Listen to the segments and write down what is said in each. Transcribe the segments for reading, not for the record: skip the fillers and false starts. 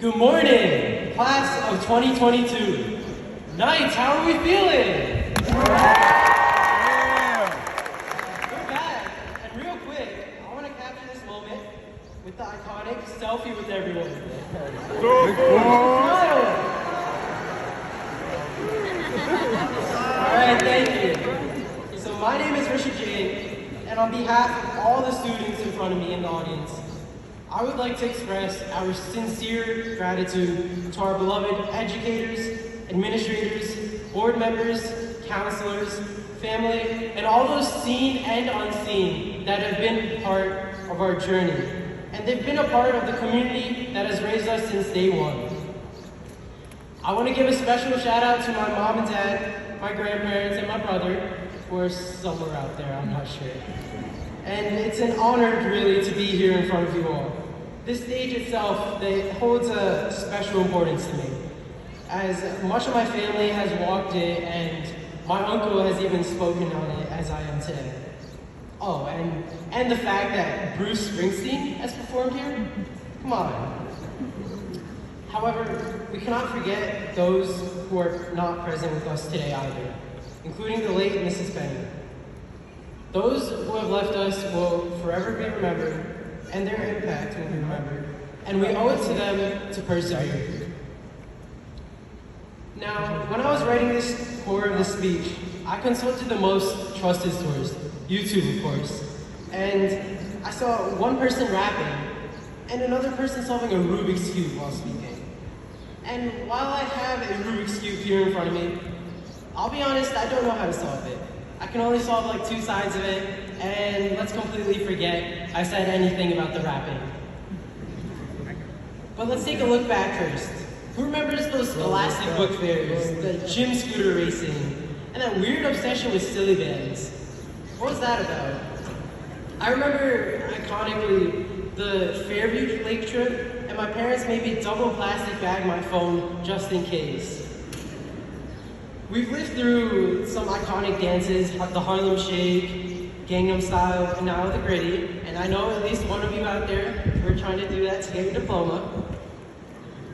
Good morning, class of 2022. Knights, how are we feeling? We're back, and real quick, I want to capture this moment with the iconic selfie with everyone. Alright, thank you. So my name is Rishabh Jain, and on behalf of all the students in front of me in the audience, I would like to express our sincere gratitude to our beloved educators, administrators, board members, counselors, family, and all those seen and unseen that have been part of our journey. And they've been a part of the community that has raised us since day one. I want to give a special shout out to my mom and dad, my grandparents, and my brother, who are somewhere out there, I'm not sure. And it's an honor really to be here in front of you all. This stage itself, it holds a special importance to me, as much of my family has walked it and my uncle has even spoken on it as I am today. Oh, and the fact that Bruce Springsteen has performed here? Come on. However, we cannot forget those who are not present with us today either, including the late Mrs. Penny. Those who have left us will forever be remembered, and their impact will be remembered, and we owe it to them to persevere. Now, when I was writing this core of the speech, I consulted the most trusted source, YouTube of course, and I saw one person rapping, and another person solving a Rubik's Cube while speaking. And while I have a Rubik's Cube here in front of me, I'll be honest, I don't know how to solve it. I can only solve like two sides of it, and let's completely forget I said anything about the rapping. But let's take a look back first. Who remembers those scholastic book fairs, the gym scooter racing, and that weird obsession with silly bands? What was that about? I remember, iconically, the Fairview Lake trip, and my parents made me double plastic bag my phone just in case. We've lived through some iconic dances, the Harlem Shake, Gangnam Style, and now the Gritty, and I know at least one of you out there who are trying to do that to get your diploma.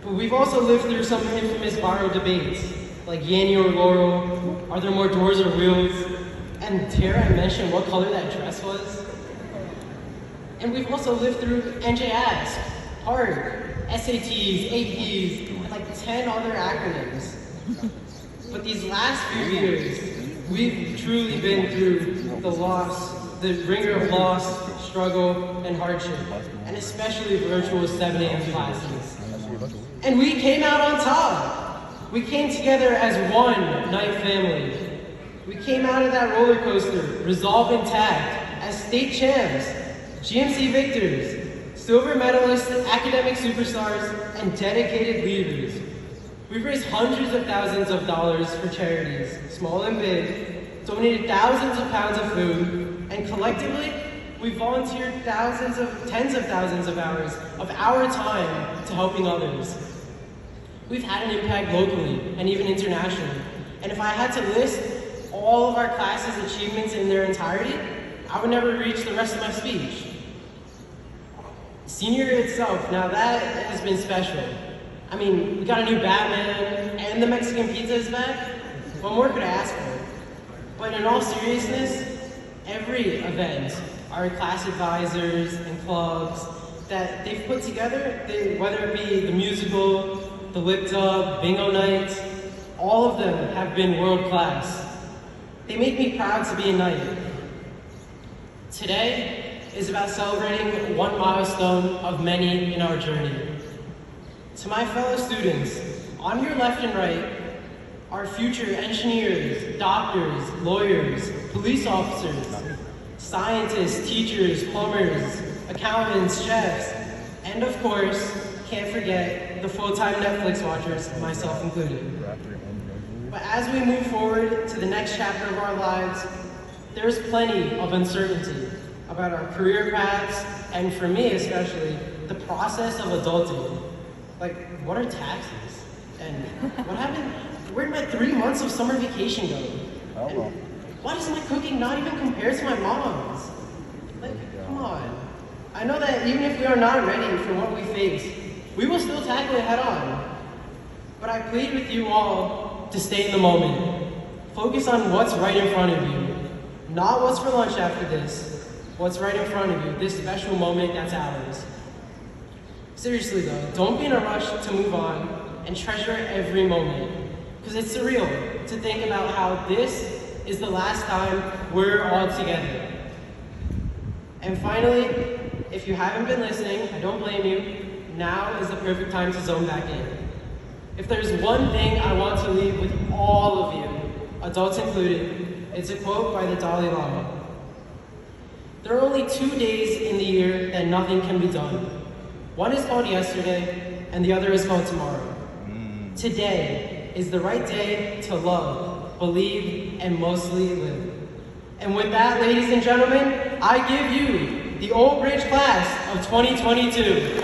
But we've also lived through some infamous viral debates, like Yanny or Laurel, are there more doors or wheels, and dare I mention what color that dress was? And we've also lived through NJ Ask, HARK, SATs, APs, and like 10 other acronyms. But these last few years, we've truly been through the loss, the ringer of loss, struggle, and hardship, and especially virtual 7 a.m. classes. And we came out on top. We came together as one Knight family. We came out of that roller coaster, resolve intact, as state champs, GMC victors, silver medalists, academic superstars, and dedicated leaders. We've raised hundreds of thousands of dollars for charities, small and big, donated thousands of pounds of food, and collectively, we've volunteered tens of thousands of hours of our time to helping others. We've had an impact locally and even internationally, and if I had to list all of our classes' achievements in their entirety, I would never reach the rest of my speech. Senior year itself, now that has been special. I mean, we got a new Batman, and the Mexican pizza is back. What more could I ask for? But in all seriousness, every event, our class advisors and clubs that they've put together, whether it be the musical, the lip dub, bingo nights, all of them have been world class. They make me proud to be a Knight. Today is about celebrating one milestone of many in our journey. To my fellow students, on your left and right are future engineers, doctors, lawyers, police officers, scientists, teachers, plumbers, accountants, chefs, and of course, can't forget the full-time Netflix watchers, myself included. But as we move forward to the next chapter of our lives, there's plenty of uncertainty about our career paths, and for me especially, the process of adulting. Like, what are taxes? And what happened? Where did my 3 months of summer vacation go? And why does my cooking not even compare to my mom's? Like, come on. I know that even if we are not ready for what we face, we will still tackle it head on. But I plead with you all to stay in the moment. Focus on what's right in front of you. Not what's for lunch after this. What's right in front of you, this special moment that's ours. Seriously though, don't be in a rush to move on and treasure every moment. Because it's surreal to think about how this is the last time we're all together. And finally, if you haven't been listening, I don't blame you, now is the perfect time to zone back in. If there's one thing I want to leave with all of you, adults included, it's a quote by the Dalai Lama. There are only 2 days in the year that nothing can be done. One is called yesterday, and the other is called tomorrow. Today is the right day to love, believe, and mostly live. And with that, ladies and gentlemen, I give you the Old Bridge class of 2022.